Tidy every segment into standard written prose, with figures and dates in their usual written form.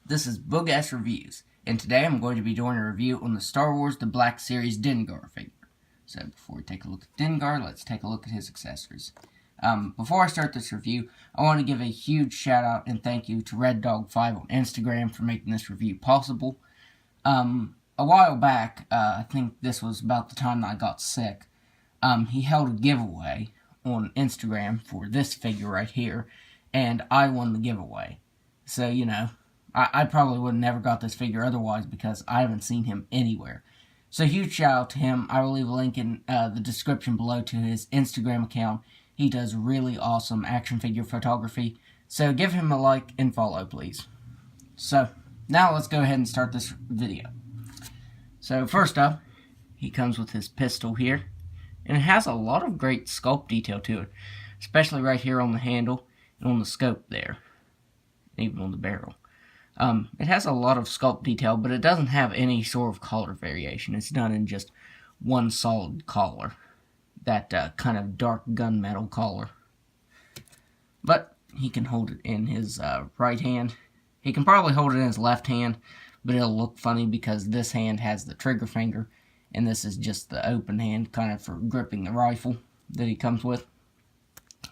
This is Boogass Reviews, and today I'm going to be doing a review on the Star Wars The Black Series Dengar figure. So before we take a look at Dengar, let's take a look at his accessories. Before I start this review, I want to give a huge shout out and thank you to RedDog5 on Instagram for making this review possible. A while back, I think this was about the time that I got sick, he held a giveaway on Instagram for this figure right here, and I won the giveaway. So, you know, I probably would have never got this figure otherwise because I haven't seen him anywhere. So huge shout out to him. I will leave a link in the description below to his Instagram account. He does really awesome action figure photography. So give him a like and follow, please. So now let's go ahead and start this video. So first up, he comes with his pistol here. And it has a lot of great sculpt detail to it. Especially right here on the handle and on the scope there. Even on the barrel. It has a lot of sculpt detail, but it doesn't have any sort of color variation. It's done in just one solid color. That kind of dark gunmetal color. But he can hold it in his right hand. He can probably hold it in his left hand, but it'll look funny because this hand has the trigger finger, and this is just the open hand, kind of for gripping the rifle that he comes with.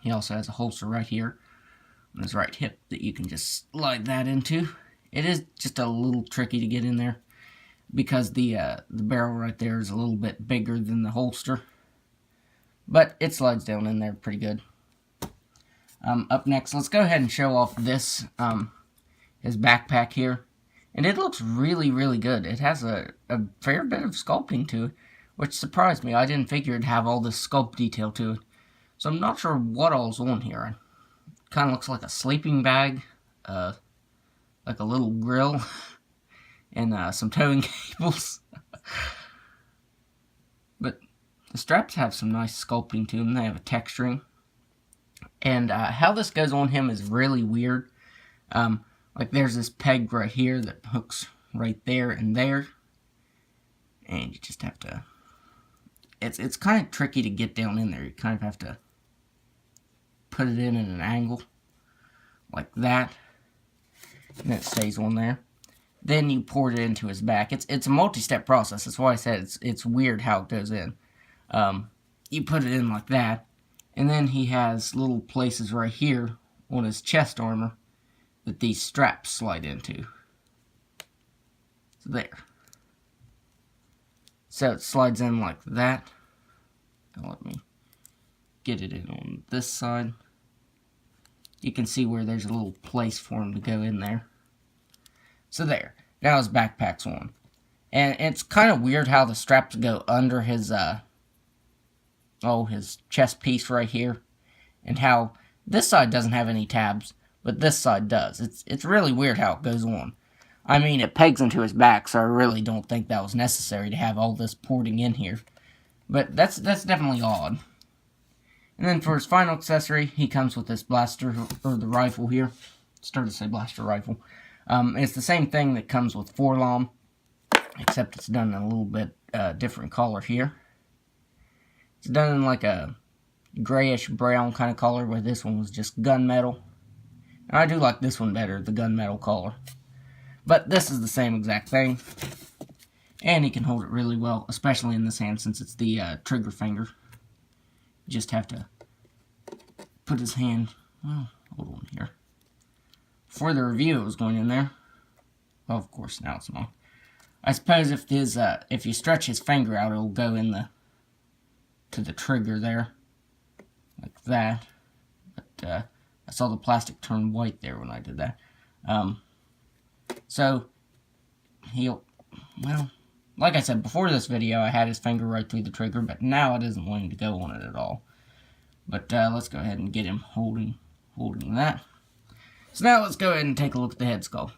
He also has a holster right here on his right hip that you can just slide that into. It is just a little tricky to get in there because the barrel right there is a little bit bigger than the holster. But it slides down in there pretty good. Up next, let's go ahead and show off this, his backpack here. And it looks really, really good. It has a fair bit of sculpting to it, which surprised me. I didn't figure it'd have all this sculpt detail to it. So I'm not sure what all's on here. It kind of looks like a sleeping bag, like a little grill, and some towing cables. But the straps have some nice sculpting to them. They have a texturing. And how this goes on him is really weird. Like there's this peg right here that hooks right there and there. And you just have to... It's kind of tricky to get down in there. You kind of have to put it in at an angle. Like that. And it stays on there. Then you pour it into his back. It's a multi-step process. That's why I said it's weird how it goes in. You put it in like that. And then he has little places right here on his chest armor that these straps slide into. So there. So it slides in like that. Now let me get it in on this side. You can see where there's a little place for him to go in there. So there. Now his backpack's on. And it's kind of weird how the straps go under his, his chest piece right here. And how this side doesn't have any tabs, but this side does. It's really weird how it goes on. I mean, it pegs into his back, so I really don't think that was necessary to have all this porting in here. But that's definitely odd. And then for his final accessory, he comes with this blaster, or the rifle here. Started to say blaster rifle. It's the same thing that comes with Forlom, except it's done in a little bit different color here. It's done in like a grayish brown kind of color, where this one was just gunmetal. And I do like this one better, the gunmetal color. But this is the same exact thing. And he can hold it really well, especially in this hand since it's the trigger finger. You just have to put his hand, well, hold on here. For the review, it was going in there. Well, of course, now it's not. I suppose if you stretch his finger out, it'll go in to the trigger there. Like that. But I saw the plastic turn white there when I did that. So, well, like I said, before this video, I had his finger right through the trigger, but now it isn't wanting to go on it at all. But let's go ahead and get him holding that. So now let's go ahead and take a look at the head sculpt.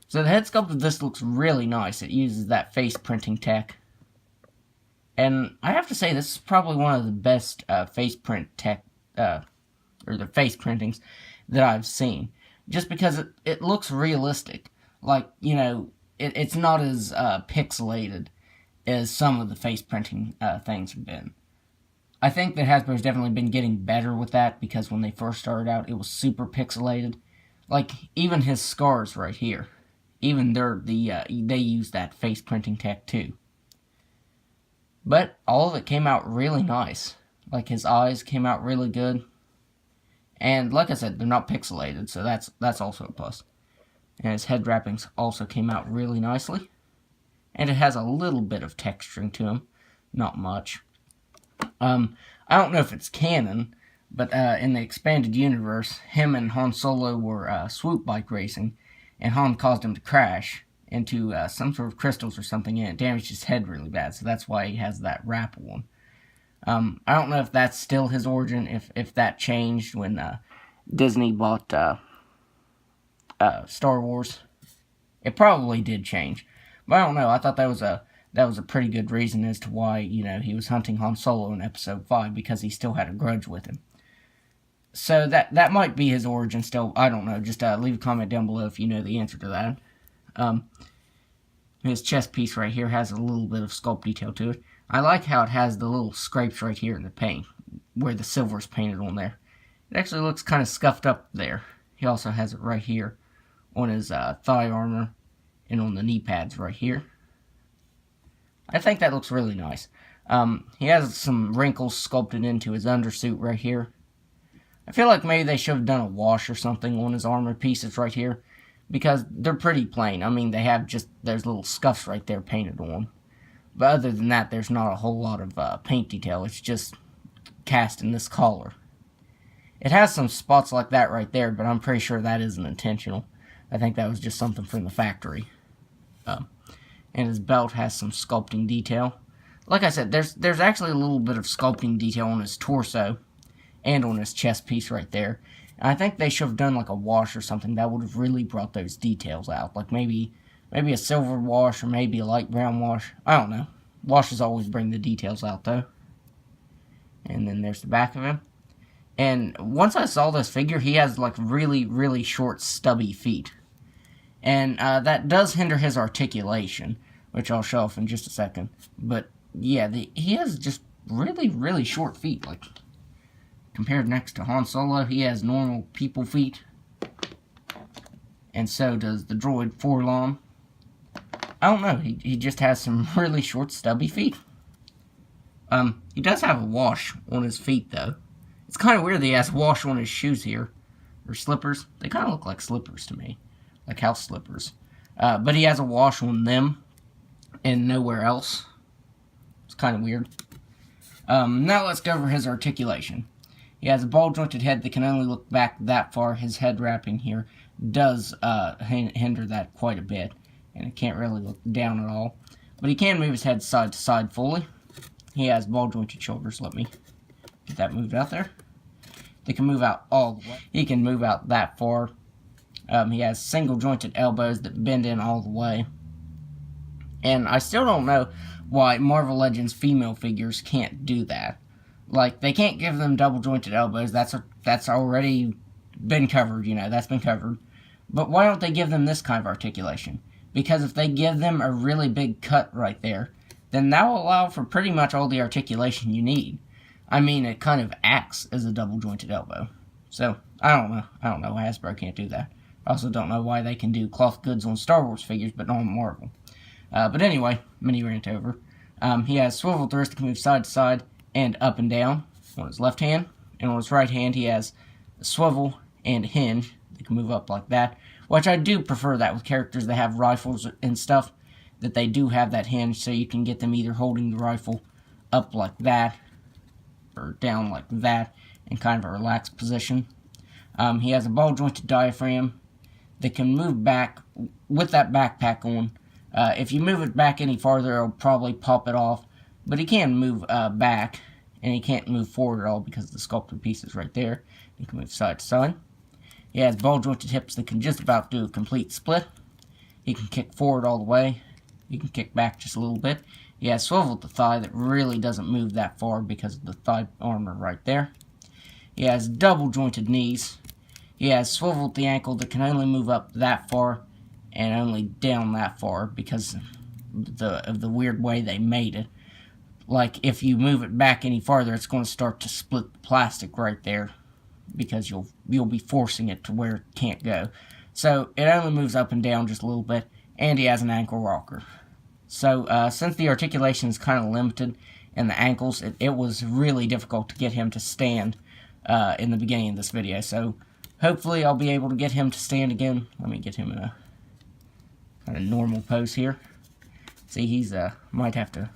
So the head sculpt of this looks really nice. It uses that face printing tech. And I have to say, this is probably one of the best face print tech, or the face printings that I've seen. Just because it looks realistic. Like, you know, it's not as pixelated as some of the face printing things have been. I think that Hasbro's definitely been getting better with that, because when they first started out, it was super pixelated. Like, even his scars right here. even they use that face printing tech too. But all of it came out really nice. Like, his eyes came out really good. And like I said, they're not pixelated, so that's also a plus. And his head wrappings also came out really nicely. And it has a little bit of texturing to him. Not much. I don't know if it's canon, but in the expanded universe, him and Han Solo were swoop bike racing, and Han caused him to crash into some sort of crystals or something, and it damaged his head really bad, so that's why he has that wrap on. I don't know if that's still his origin, if that changed when Disney bought Star Wars. It probably did change, but I don't know. I thought that was a pretty good reason as to why, he was hunting Han Solo in Episode 5, because he still had a grudge with him. So that might be his origin still. I don't know. Just leave a comment down below if you know the answer to that. His chest piece right here has a little bit of sculpt detail to it. I like how it has the little scrapes right here in the paint, where the silver is painted on there. It actually looks kind of scuffed up there. He also has it right here on his thigh armor and on the knee pads right here. I think that looks really nice. He has some wrinkles sculpted into his undersuit right here. I feel like maybe they should have done a wash or something on his armor pieces right here, because they're pretty plain. I mean, they have just, there's little scuffs right there painted on. But other than that, there's not a whole lot of paint detail. It's just cast in this collar. It has some spots like that right there, but I'm pretty sure that isn't intentional. I think that was just something from the factory. And his belt has some sculpting detail. Like I said, there's actually a little bit of sculpting detail on his torso and on his chest piece right there. And I think they should have done like a wash or something that would have really brought those details out. Like maybe a silver wash or maybe a light brown wash. I don't know. Washes always bring the details out though. And then there's the back of him. And once I saw this figure, he has like really, really short, stubby feet. And that does hinder his articulation, which I'll show off in just a second. But yeah, he has just really, really short feet. Like, compared next to Han Solo, he has normal people feet. And so does the droid Forlom. I don't know, he just has some really short, stubby feet. He does have a wash on his feet, though. It's kind of weird that he has a wash on his shoes here. Or slippers. They kind of look like slippers to me. Like house slippers. But he has a wash on them and nowhere else. It's kind of weird. Now let's go over his articulation. He has a ball-jointed head that can only look back that far. His head wrapping here does hinder that quite a bit. And it can't really look down at all. But he can move his head side to side fully. He has ball-jointed shoulders. Let me get that moved out there. They can move out all the way. He can move out that far. He has single-jointed elbows that bend in all the way. And I still don't know why Marvel Legends female figures can't do that. Like, they can't give them double-jointed elbows. That's already been covered, that's been covered. But why don't they give them this kind of articulation? Because if they give them a really big cut right there, then that will allow for pretty much all the articulation you need. I mean, it kind of acts as a double-jointed elbow. So, I don't know why Hasbro can't do that. I also don't know why they can do cloth goods on Star Wars figures, but not on Marvel. But anyway, mini rant over. He has swivel wrist that can move side to side and up and down on his left hand. And on his right hand, he has a swivel and a hinge that can move up like that. Which I do prefer that with characters that have rifles and stuff, that they do have that hinge, so you can get them either holding the rifle up like that, or down like that, in kind of a relaxed position. He has a ball-jointed diaphragm that can move back with that backpack on. If you move it back any farther, it'll probably pop it off, but he can move back, and he can't move forward at all because the sculpted piece is right there. He can move side to side. He has ball-jointed hips that can just about do a complete split. He can kick forward all the way. He can kick back just a little bit. He has swivel at the thigh that really doesn't move that far because of the thigh armor right there. He has double-jointed knees. He has swivel at the ankle that can only move up that far and only down that far because of the weird way they made it. Like, if you move it back any farther, it's going to start to split the plastic right there, because you'll be forcing it to where it can't go. So it only moves up and down just a little bit, and he has an ankle rocker. So since the articulation is kind of limited in the ankles, it was really difficult to get him to stand in the beginning of this video. So hopefully I'll be able to get him to stand again. Let me get him in a kind of normal pose here. See, he's might have to...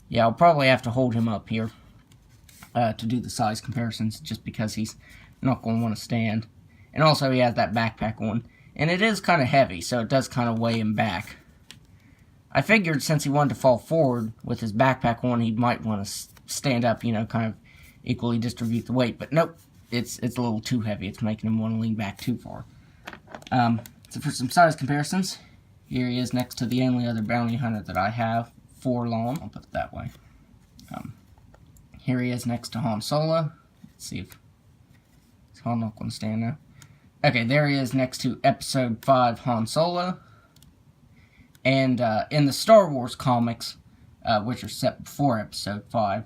Yeah, I'll probably have to hold him up here to do the size comparisons, just because he's not going to want to stand. And also he has that backpack on. And it is kind of heavy, so it does kind of weigh him back. I figured since he wanted to fall forward with his backpack on, he might want to stand up, you know, kind of equally distribute the weight. But nope, it's a little too heavy. It's making him want to lean back too far. So for some size comparisons, here he is next to the only other bounty hunter that I have, Forlom. I'll put it that way. Here he is next to Han Solo. Let's see if... Is Han not going to stand now? Okay, there he is next to Episode 5 Han Solo. And in the Star Wars comics, which are set before Episode 5,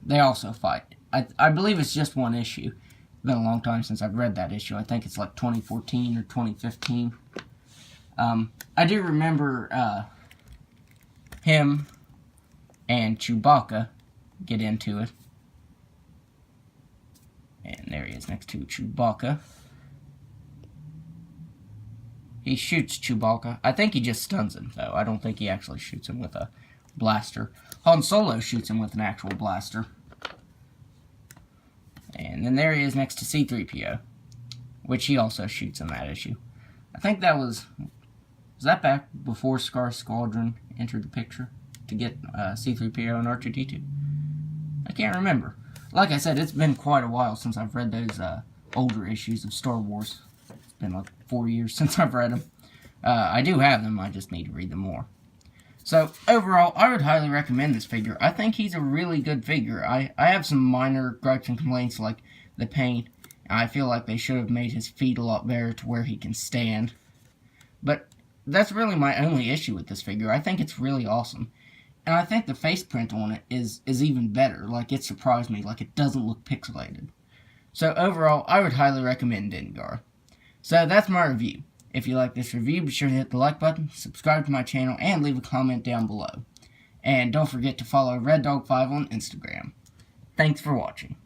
they also fight. I believe it's just one issue. It's been a long time since I've read that issue. I think it's like 2014 or 2015. I do remember him and Chewbacca get into it. And there he is next to Chewbacca. He shoots Chewbacca. I think he just stuns him, though. I don't think he actually shoots him with a blaster. Han Solo shoots him with an actual blaster. And then there he is next to C-3PO, which he also shoots in that issue. I think that was that back before Scar Squadron entered the picture to get C-3PO and R2-D2? I can't remember. Like I said, it's been quite a while since I've read those older issues of Star Wars. It's been like 4 years since I've read them. I do have them, I just need to read them more. So, overall, I would highly recommend this figure. I think he's a really good figure. I have some minor gripes and complaints, like the paint. I feel like they should have made his feet a lot better to where he can stand. But that's really my only issue with this figure. I think it's really awesome. And I think the face print on it is even better. Like, it surprised me. Like, it doesn't look pixelated. So, overall, I would highly recommend Dengar. So, that's my review. If you like this review, be sure to hit the like button, subscribe to my channel, and leave a comment down below. And don't forget to follow RedDog5 on Instagram. Thanks for watching.